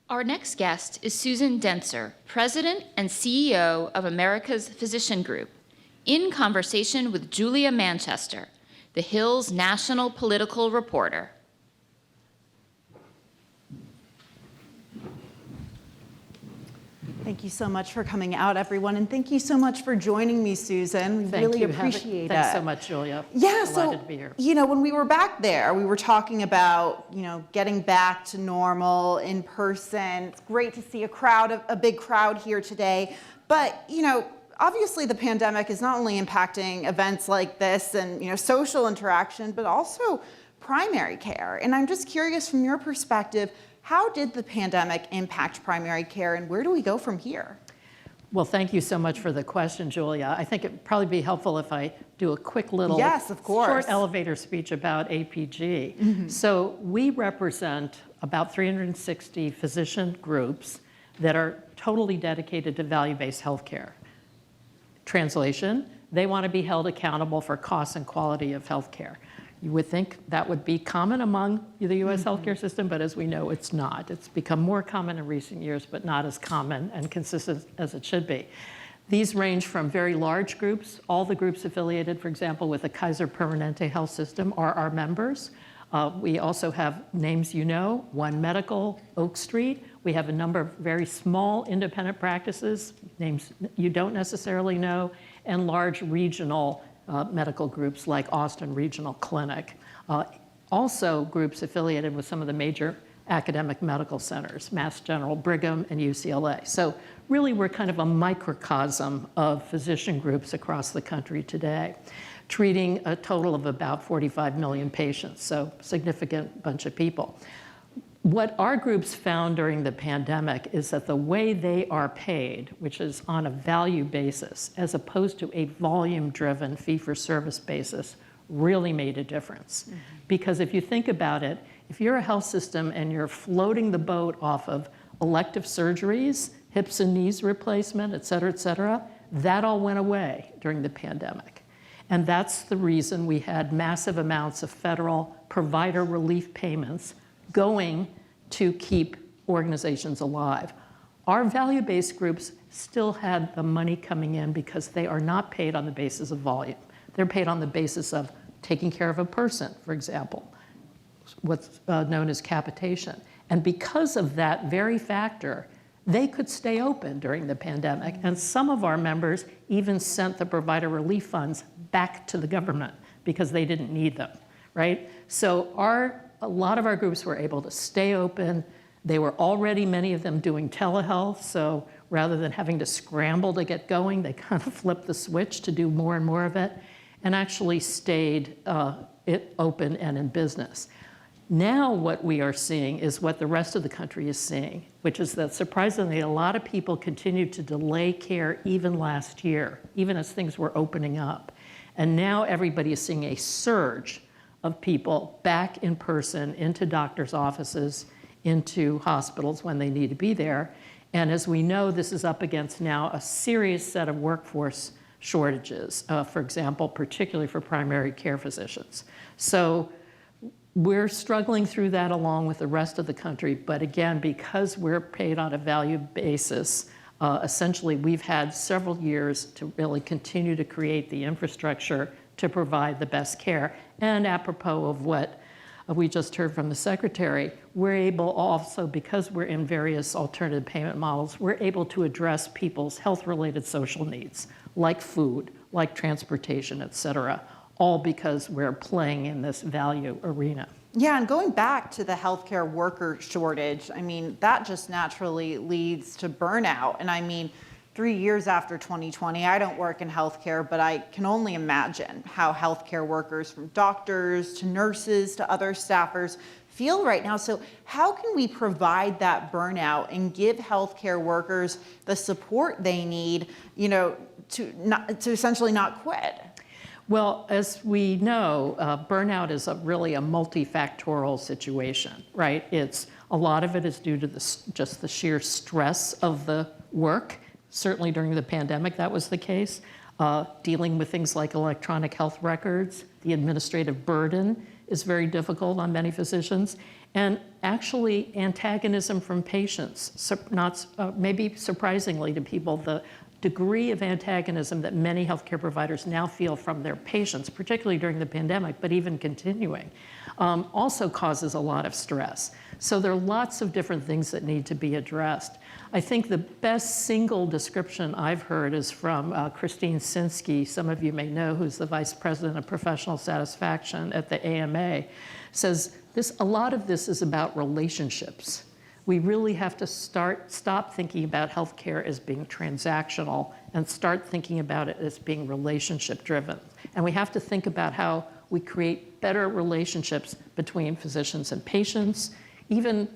Our next guest is Susan Dentzer, President and CEO of America's Physician Group, in conversation with Julia Manchester, the Hill's national political reporter. Thank you so much for coming out, everyone, and thank you so much for joining me, Susan. We really appreciate it. Thanks so much, Julia. Yeah, Delighted to be here. When we were back there, we were talking about, getting back to normal in person. It's great to see a big crowd here today. But, obviously the pandemic is not only impacting events like this and, social interaction, but also primary care. And I'm just curious from your perspective, how did the pandemic impact primary care, and where do we go from here? Well, thank you so much for the question, Julia. I think it'd probably be helpful if I do a quick little short elevator speech about APG. Mm-hmm. So we represent about 360 physician groups that are totally dedicated to value-based healthcare. Translation, they want to be held accountable for cost and quality of healthcare. You would think that would be common among the U.S. healthcare system, but as we know, it's not. It's become more common in recent years, but not as common and consistent as it should be. These range from very large groups. All the groups affiliated, for example, with the Kaiser Permanente health system are our members. We also have names One Medical, Oak Street. We have a number of very small independent practices, names you don't necessarily know, and large regional medical groups like Austin Regional Clinic. Also groups affiliated with some of the major academic medical centers, Mass General, Brigham, and UCLA. So really we're kind of a microcosm of physician groups across the country today, treating a total of about 45 million patients, so significant bunch of people. What our groups found during the pandemic is that the way they are paid, which is on a value basis, as opposed to a volume-driven fee-for-service basis, really made a difference. Mm-hmm. Because if you think about it, if you're a health system and you're floating the boat off of elective surgeries, hips and knees replacement, et cetera, that all went away during the pandemic. And that's the reason we had massive amounts of federal provider relief payments going to keep organizations alive. Our value-based groups still had the money coming in because they are not paid on the basis of volume. They're paid on the basis of taking care of a person, for example, what's known as capitation. And because of that very factor, they could stay open during the pandemic. And some of our members even sent the provider relief funds back to the government because they didn't need them, right? So a lot of our groups were able to stay open. They were already, many of them, doing telehealth. So rather than having to scramble to get going, they kind of flipped the switch to do more and more of it and actually stayed open and in business. Now what we are seeing is what the rest of the country is seeing, which is that surprisingly, a lot of people continued to delay care even last year, even as things were opening up. And now everybody is seeing a surge of people back in person into doctors' offices, into hospitals when they need to be there. And as we know, this is up against now a serious set of workforce shortages, for example, particularly for primary care physicians. So we're struggling through that along with the rest of the country, but again, because we're paid on a value basis, essentially we've had several years to really continue to create the infrastructure to provide the best care. And apropos of what we just heard from the Secretary, we're able also, because we're in various alternative payment models, we're able to address people's health-related social needs, like food, like transportation, et cetera, all because we're playing in this value arena. Yeah, and going back to the healthcare worker shortage, that just naturally leads to burnout. And 3 years after 2020, I don't work in healthcare, but I can only imagine how healthcare workers, from doctors to nurses to other staffers, feel right now. So how can we provide that burnout and give healthcare workers the support they need, to essentially not quit? Well, as we know, burnout is really a multifactorial situation, right? A lot of it is due to just the sheer stress of the work. Certainly during the pandemic, that was the case. Dealing with things like electronic health records, the administrative burden is very difficult on many physicians. And actually antagonism from patients. Maybe surprisingly to people, the degree of antagonism that many healthcare providers now feel from their patients, particularly during the pandemic, but even continuing, also causes a lot of stress. So there are lots of different things that need to be addressed. I think the best single description I've heard is from Christine Sinsky, some of you may know, who's the Vice President of Professional Satisfaction at the AMA, says a lot of this is about relationships. We really have to stop thinking about healthcare as being transactional and start thinking about it as being relationship driven. And we have to think about how we create better relationships between physicians and patients, even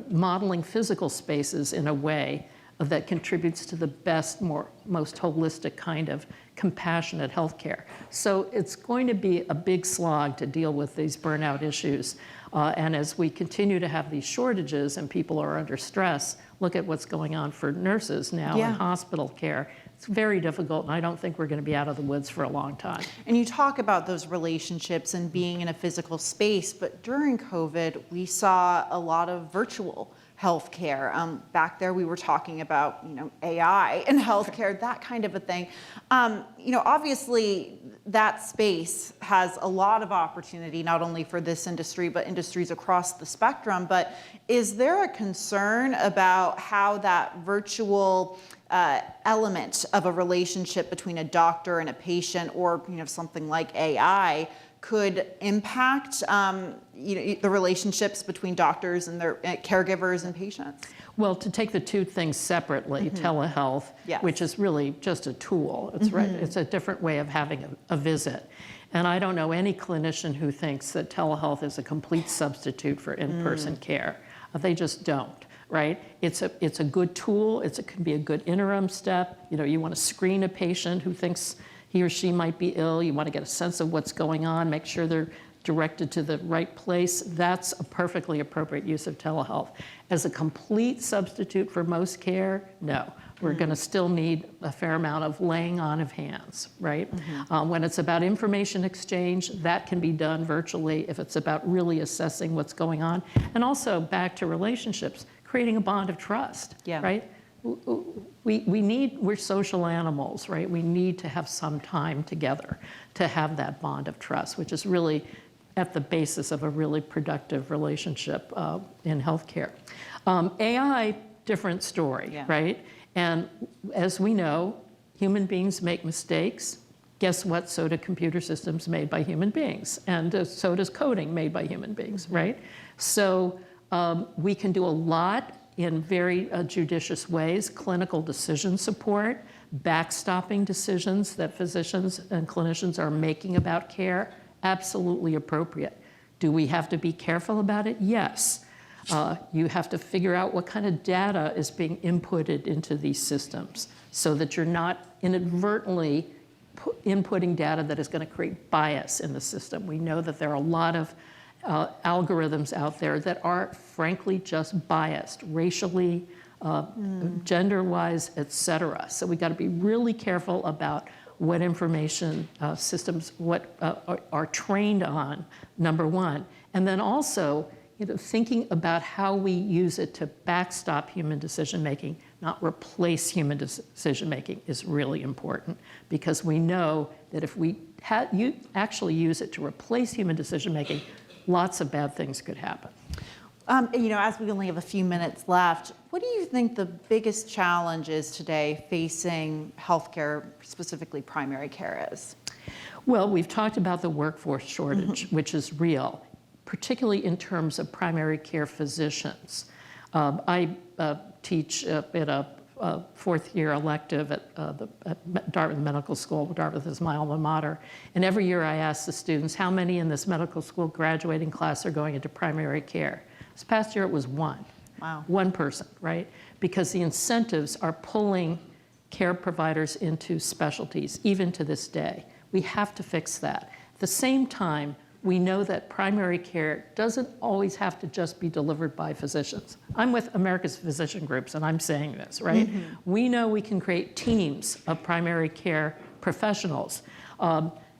modeling physical spaces in a way that contributes to the best, most holistic kind of compassionate healthcare. So it's going to be a big slog to deal with these burnout issues. And as we continue to have these shortages and people are under stress, look at what's going on for nurses now in hospital care. It's very difficult, and I don't think we're going to be out of the woods for a long time. And you talk about those relationships and being in a physical space, but during COVID, we saw a lot of virtual healthcare. Back there, we were talking about, AI and healthcare, that kind of a thing. Obviously, that space has a lot of opportunity, not only for this industry, but industries across the spectrum. But is there a concern about how that virtual element of a relationship between a doctor and a patient, or something like AI, could impact the relationships between doctors and their caregivers and patients? Well, to take the two things separately, telehealth, which is really just a tool. It's right. It's a different way of having a visit. And I don't know any clinician who thinks that telehealth is a complete substitute for in-person care. They just don't. Right? It's a good tool. It can be a good interim step. You want to screen a patient who thinks he or she might be ill. You want to get a sense of what's going on, make sure they're directed to the right place. That's a perfectly appropriate use of telehealth. As a complete substitute for most care, no. We're going to still need a fair amount of laying on of hands, right? When it's about information exchange, that can be done virtually if it's about really assessing what's going on. And also back to relationships, creating a bond of trust, right? We're social animals, right? We need to have some time together to have that bond of trust, which is really at the basis of a really productive relationship in healthcare. AI, different story, right? And as we know, human beings make mistakes. Guess what? So do computer systems made by human beings. And so does coding made by human beings, right? So we can do a lot in very judicious ways. Clinical decision support, backstopping decisions that physicians and clinicians are making about care, absolutely appropriate. Do we have to be careful about it? Yes. You have to figure out what kind of data is being inputted into these systems so that you're not inadvertently inputting data that is going to create bias in the system. We know that there are a lot of algorithms out there that are frankly just biased, racially, gender-wise, et cetera. So we got to be really careful about what information systems are trained on, number one. And then also, thinking about how we use it to backstop human decision-making, not replace human decision-making, is really important, because we know that if we actually use it to replace human decision-making, lots of bad things could happen. As we only have a few minutes left, what do you think the biggest challenge is today facing healthcare, specifically primary care, is? Well, we've talked about the workforce shortage, which is real, particularly in terms of primary care physicians. I teach at a fourth-year elective at Dartmouth Medical School. Dartmouth is my alma mater. And every year I ask the students, how many in this medical school graduating class are going into primary care? This past year it was one. Wow. One person, right? Because the incentives are pulling care providers into specialties, even to this day. We have to fix that. At the same time, we know that primary care doesn't always have to just be delivered by physicians. I'm with America's Physician Groups, and I'm saying this, right? We know we can create teams of primary care professionals,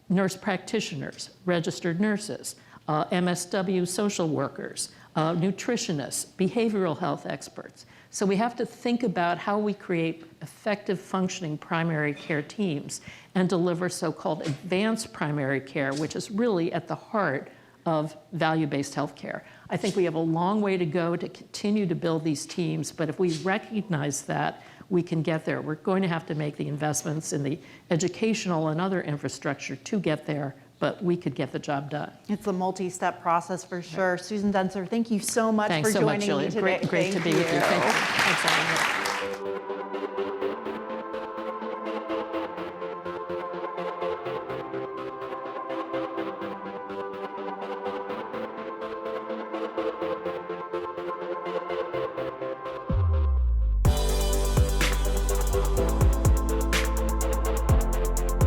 nurse practitioners, registered nurses, MSW social workers, nutritionists, behavioral health experts. So we have to think about how we create effective functioning primary care teams and deliver so-called advanced primary care, which is really at the heart of value-based healthcare. I think we have a long way to go to continue to build these teams, but if we recognize that, we can get there. We're going to have to make the investments in the educational and other infrastructure to get there, but we could get the job done. It's a multi-step process for sure. Susan Dentzer, thank you so much Thanks for so much, joining Julia. me today. Great to be with you. Thanks, Ellen.